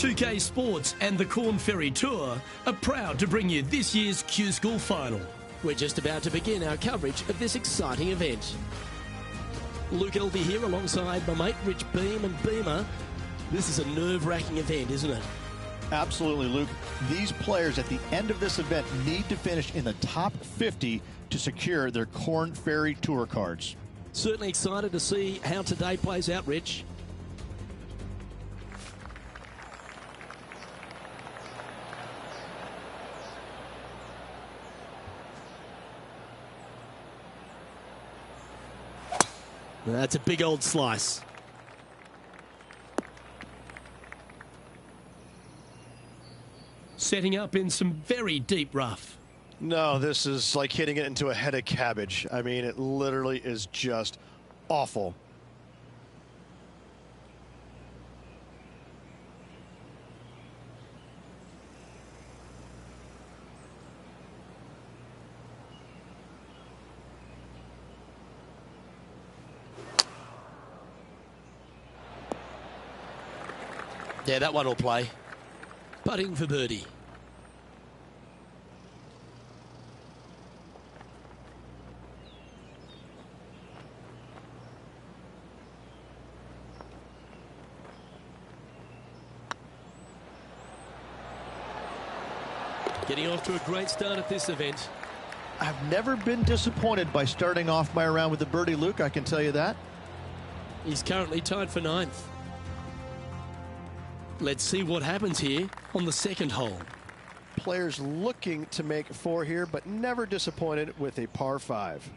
2K Sports and the Corn Ferry Tour are proud to bring you this year's Q School Final. We're just about to begin our coverage of this exciting event. Luke Elvey here alongside my mate Rich Beam and Beamer. This is a nerve-wracking event, isn't it? Absolutely, Luke. These players at the end of this event need to finish in the top 50 to secure their Corn Ferry Tour cards. Certainly excited to see how today plays out, Rich. That's a big old slice. Setting up in some very deep rough. No, this is like hitting it into a head of cabbage. I mean, it literally is just awful. Yeah, that one will play. Putting for birdie. Getting off to a great start at this event. I've never been disappointed by starting off my round with a birdie, Luke, I can tell you that. He's currently tied for 9th. Let's see what happens here on the second hole. Players looking to make 4 here, but never disappointed with a par 5.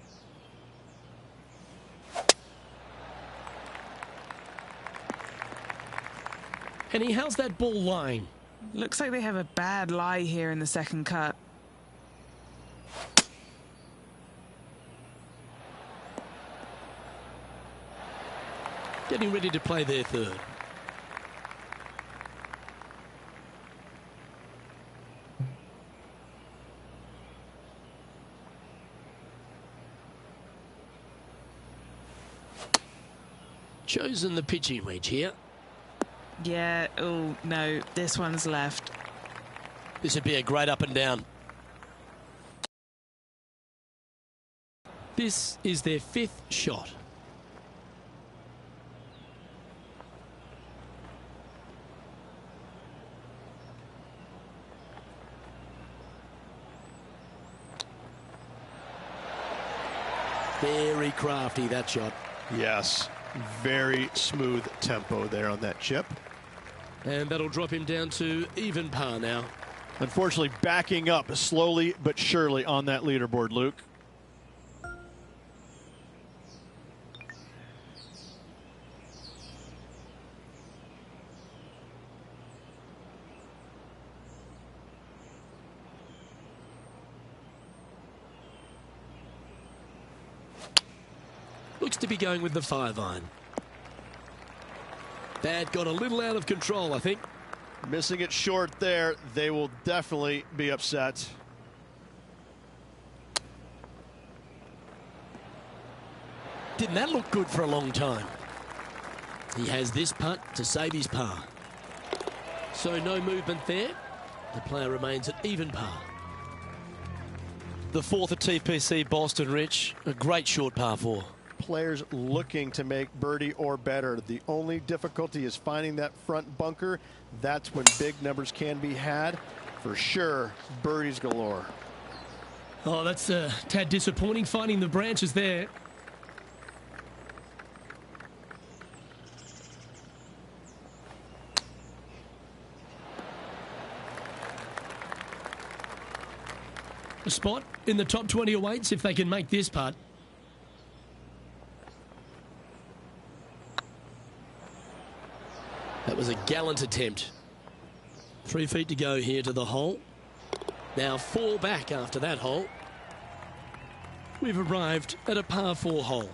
Henny, how's that ball lying? Looks like they have a bad lie here in the second cut. Getting ready to play their third. Chosen the pitching wedge here. Yeah, oh no, this one's left. This would be a great up and down. This is their 5th shot. Very crafty, that shot. Yes, very smooth tempo there on that chip. And that'll drop him down to even par now. Unfortunately, backing up slowly but surely on that leaderboard, Luke. Looks to be going with the 5-iron. That got a little out of control, I think. Missing it short there, they will definitely be upset. Didn't that look good for a long time? He has this putt to save his par. So no movement there. The player remains at even par. The 4th at TPC Boston, Rich. A great short par 4. Players looking to make birdie or better. The only difficulty is finding that front bunker. That's when big numbers can be had. For sure, birdies galore. Oh, that's a tad disappointing, finding the branches there. A spot in the top 20 awaits if they can make this putt. That was a gallant attempt. 3 feet to go here to the hole. Now 4 back after that hole. We've arrived at a par 4 hole.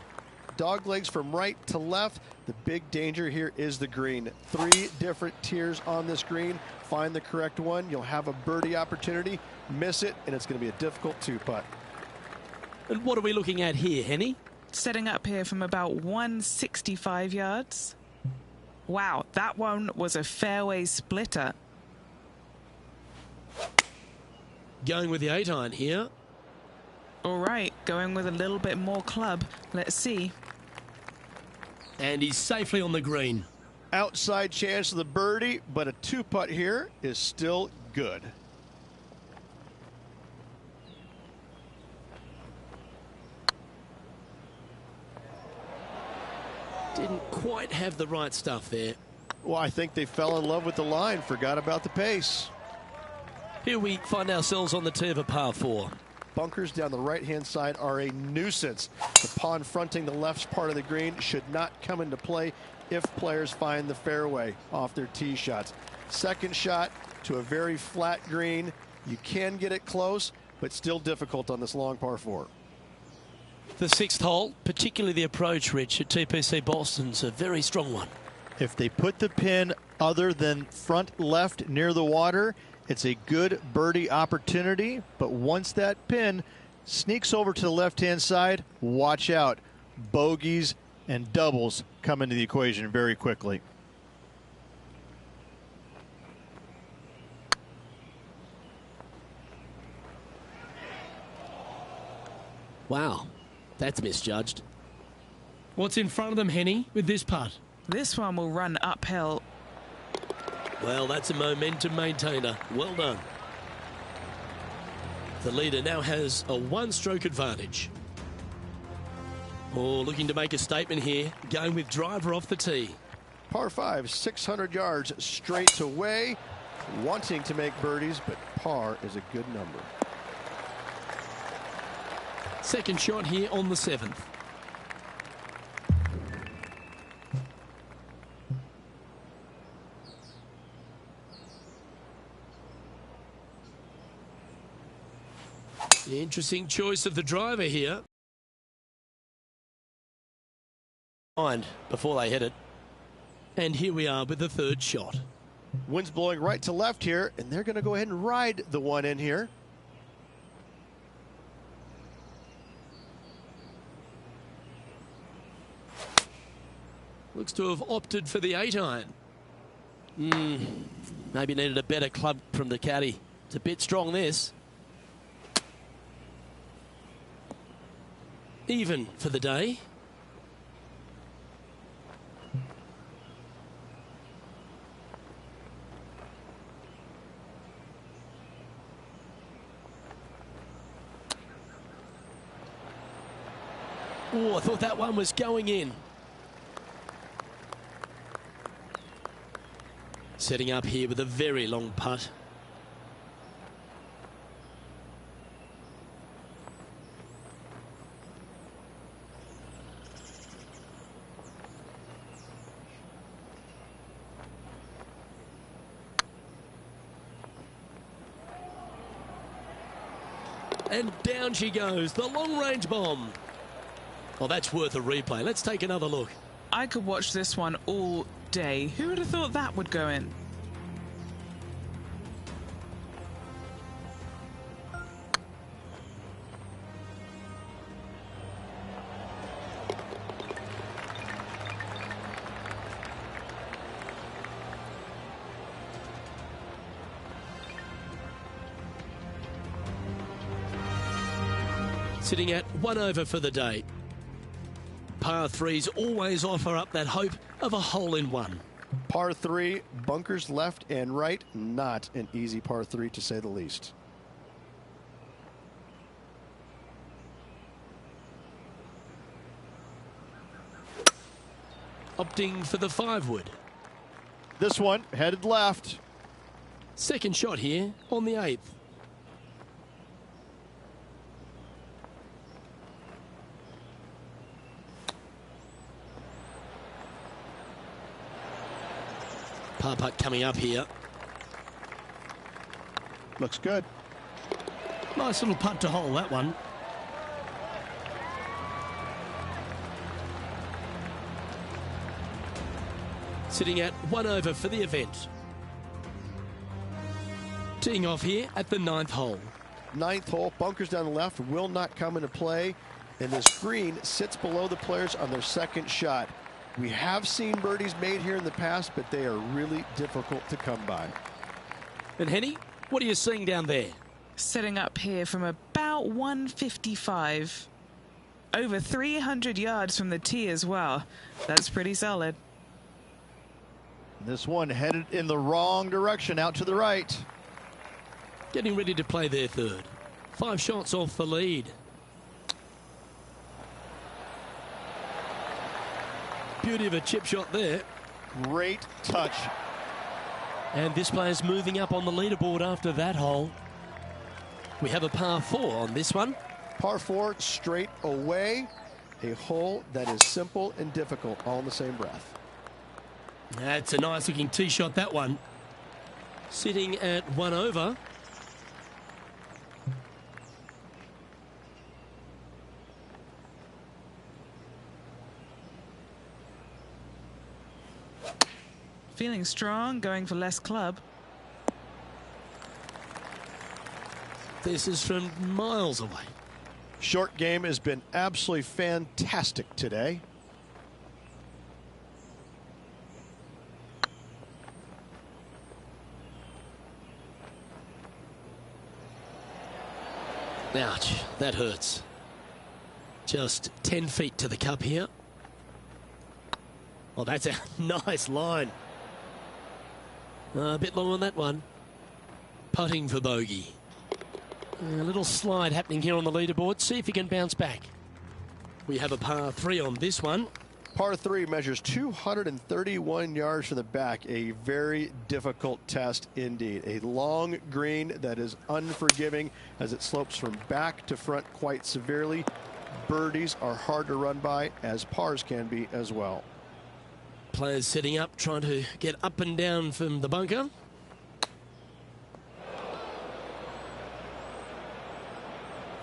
Dog legs from right to left. The big danger here is the green. 3 different tiers on this green. Find the correct one. You'll have a birdie opportunity. Miss it, and it's going to be a difficult 2-putt. And what are we looking at here, Henny? Setting up here from about 165 yards. Wow, that one was a fairway splitter. Going with the 8-iron here. All right, going with a little bit more club. Let's see. And he's safely on the green. Outside chance of the birdie, but a 2-putt here is still good. Didn't quite have the right stuff there. Well, I think they fell in love with the line, forgot about the pace. Here we find ourselves on the tee of a par 4. Bunkers down the right-hand side are a nuisance. The pond fronting the left part of the green should not come into play if players find the fairway off their tee shots. Second shot to a very flat green. You can get it close, but still difficult on this long par 4. The 6th hole, particularly the approach, Rich, at TPC Boston's a very strong one. If they put the pin other than front left near the water, it's a good birdie opportunity. But once that pin sneaks over to the left-hand side, watch out. Bogeys and doubles come into the equation very quickly. Wow, that's misjudged. What's in front of them, Henny, with this putt? This one will run uphill. Well, that's a momentum maintainer. Well done. The leader now has a 1-stroke advantage. Oh, looking to make a statement here. Going with driver off the tee. Par 5, 600 yards straight away. Wanting to make birdies, but par is a good number. Second shot here on the 7th. Interesting choice of the driver here. Mind before they hit it. And here we are with the 3rd shot. Wind's blowing right to left here, and they're going to go ahead and ride the one in here. Looks to have opted for the 8-iron. Maybe needed a better club from the caddy. It's a bit strong, this. Even for the day. Oh, I thought that one was going in. Setting up here with a very long putt. And down she goes, the long-range bomb. Oh, that's worth a replay. Let's take another look. I could watch this one all day. Who would have thought that would go in? Sitting at 1 over for the day. Par 3s always offer up that hope of a hole-in-one. Par 3, bunkers left and right. Not an easy par 3, to say the least. Opting for the 5-wood. This one headed left. Second shot here on the 8th. Par putt coming up here. Looks good. Nice little putt to hole, that one. Sitting at 1 over for the event. Teeing off here at the 9th hole. 9th hole, bunkers down the left will not come into play, and this green sits below the players on their second shot. We have seen birdies made here in the past, but they are really difficult to come by. And Henny, what are you seeing down there? Setting up here from about 155. Over 300 yards from the tee as well. That's pretty solid. This one headed in the wrong direction, out to the right. Getting ready to play their third. 5 shots off the lead. Beauty of a chip shot there. Great touch. And this player's moving up on the leaderboard after that hole. We have a par 4 on this one. Par 4 straight away. A hole that is simple and difficult all in the same breath. That's a nice looking tee shot, that one. Sitting at 1 over. Feeling strong, going for less club. This is from miles away. Short game has been absolutely fantastic today. Ouch, that hurts. Just 10 feet to the cup here. Oh, that's a nice line. A bit long on that one. Putting for bogey. A little slide happening here on the leaderboard. See if he can bounce back. We have a par 3 on this one. Par 3 measures 231 yards from the back. A very difficult test indeed. A long green that is unforgiving as it slopes from back to front quite severely. Birdies are hard to run by, as pars can be as well. Players setting up, trying to get up and down from the bunker.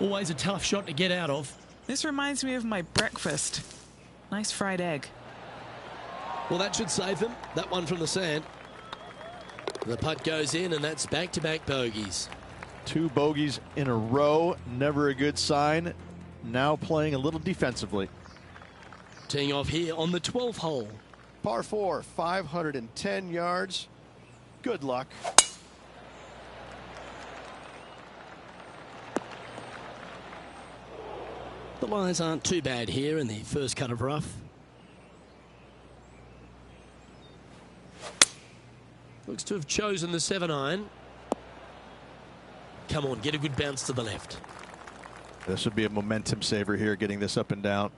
Always a tough shot to get out of. This reminds me of my breakfast. Nice fried egg. Well, that should save them. That one from the sand. The putt goes in, and that's back-to-back bogeys. 2 bogeys in a row, never a good sign. Now playing a little defensively. Teeing off here on the 12th hole. Par 4, 510 yards. Good luck. The lies aren't too bad here in the first cut of rough. Looks to have chosen the 7-iron. Come on, get a good bounce to the left. This would be a momentum saver here, getting this up and down.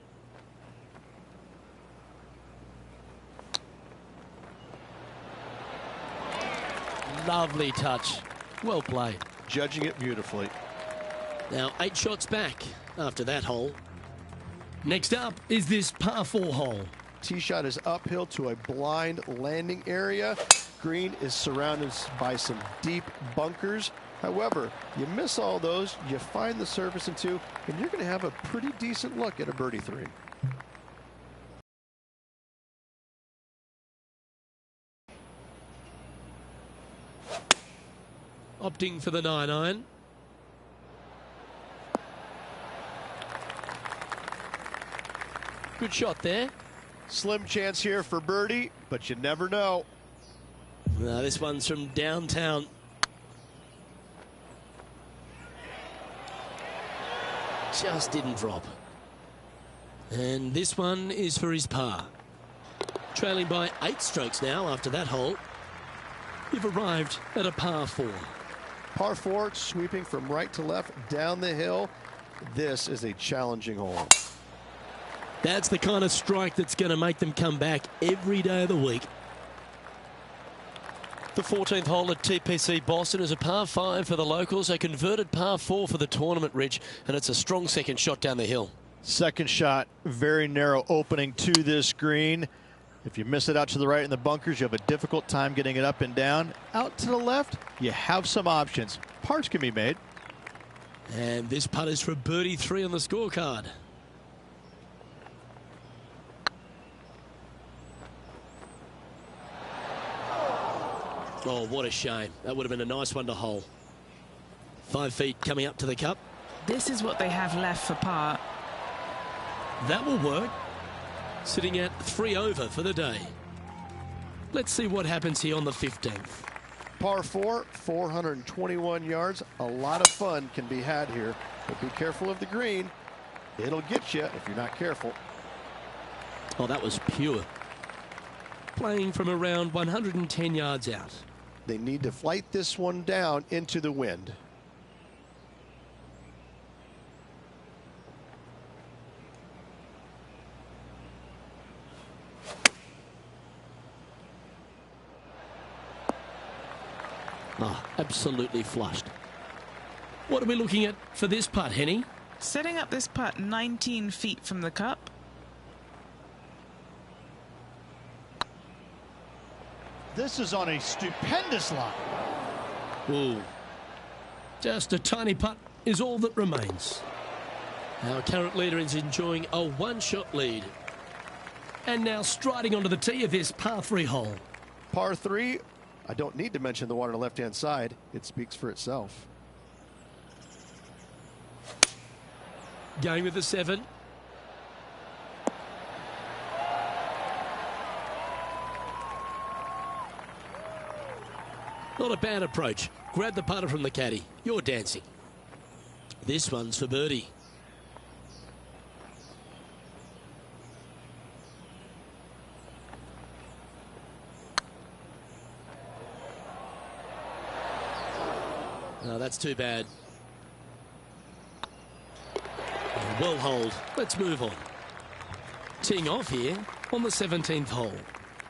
Lovely touch. Well played. Judging it beautifully. Now 8 shots back after that hole. Next up is this par 4 hole. Tee shot is uphill to a blind landing area. Green is surrounded by some deep bunkers. However, you miss all those, you find the surface in 2, and you're going to have a pretty decent look at a birdie 3. Opting for the 9-iron. Good shot there. Slim chance here for birdie, but you never know. Now this one's from downtown. Just didn't drop. And this one is for his par. Trailing by 8 strokes now after that hole. You've arrived at a par 4. Par 4, sweeping from right to left down the hill. This is a challenging hole. That's the kind of strike that's going to make them come back every day of the week. The 14th hole at TPC Boston is a par 5 for the locals, a converted par 4 for the tournament, Rich, and it's a strong second shot down the hill. Second shot, very narrow opening to this green. If you miss it out to the right in the bunkers, you have a difficult time getting it up and down. Out to the left, you have some options. Pars can be made. And this putt is for birdie 3 on the scorecard. Oh, what a shame. That would have been a nice one to hole. 5 feet coming up to the cup. This is what they have left for par. That will work. sitting at 3 over for the day. Let's see what happens here on the 15th. Par 4, 421 yards. A lot of fun can be had here, but be careful of the green. It'll get you if you're not careful. Oh, that was pure. Playing from around 110 yards out. They need to flight this one down into the wind. Oh, absolutely flushed. What are we looking at for this putt, Henny? Setting up this putt 19 feet from the cup. This is on a stupendous line. Ooh. Just a tiny putt is all that remains. Our current leader is enjoying a one-shot lead. And now striding onto the tee of this par 3 hole. Par 3. I don't need to mention the one on the left-hand side. It speaks for itself. Going with the 7. Not a bad approach. Grab the putter from the caddy. You're dancing. This one's for birdie. No, that's too bad. Well hold. Let's move on. Teeing off here on the 17th hole.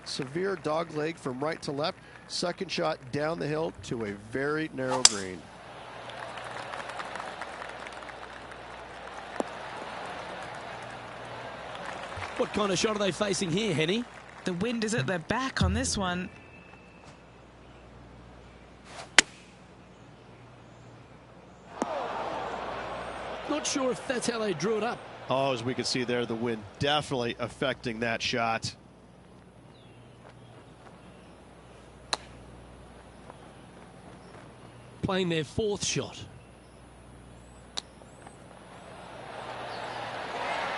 Severe dog leg from right to left. Second shot down the hill to a very narrow green. What kind of shot are they facing here, Henny? The wind is at their back on this one. Not sure if that's how they drew it up. Oh, as we can see there, the wind definitely affecting that shot. Playing their 4th shot.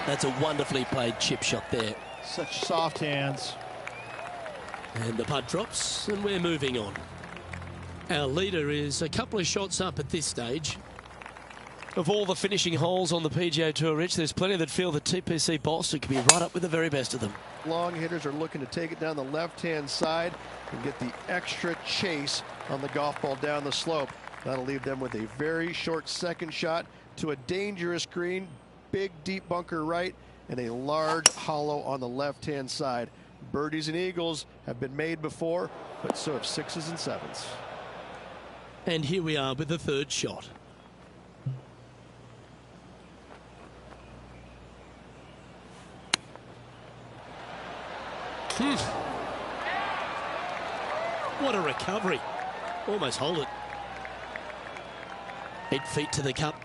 That's a wonderfully played chip shot there. Such soft hands. And the putt drops, and we're moving on. Our leader is a couple of shots up at this stage. Of all the finishing holes on the PGA Tour, Rich, there's plenty that feel the TPC Boston could be right up with the very best of them. Long hitters are looking to take it down the left-hand side and get the extra chase on the golf ball down the slope. That'll leave them with a very short second shot to a dangerous green, big deep bunker right, and a large hollow on the left-hand side. Birdies and eagles have been made before, but so have 6s and 7s. And here we are with the 3rd shot. What a recovery. Almost hold it. 8 feet to the cup.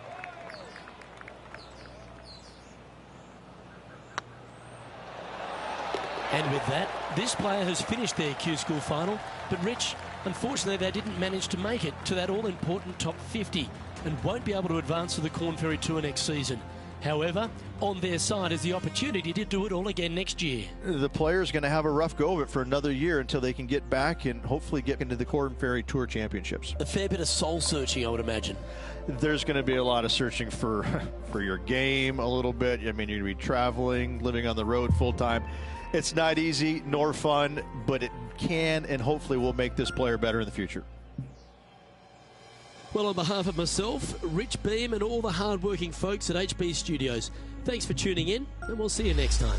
And with that, this player has finished their Q School final. But Rich, unfortunately, they didn't manage to make it to that all-important top 50 and won't be able to advance to the Corn Ferry Tour next season. However, on their side is the opportunity to do it all again next year. The player's going to have a rough go of it for another year until they can get back and hopefully get into the Corn Ferry Tour Championships. A fair bit of soul searching, I would imagine. There's going to be a lot of searching for your game a little bit. I mean, you're going to be traveling, living on the road full time. It's not easy nor fun, but it can and hopefully will make this player better in the future. Well, on behalf of myself, Rich Beam, and all the hard-working folks at HB Studios, thanks for tuning in, and we'll see you next time.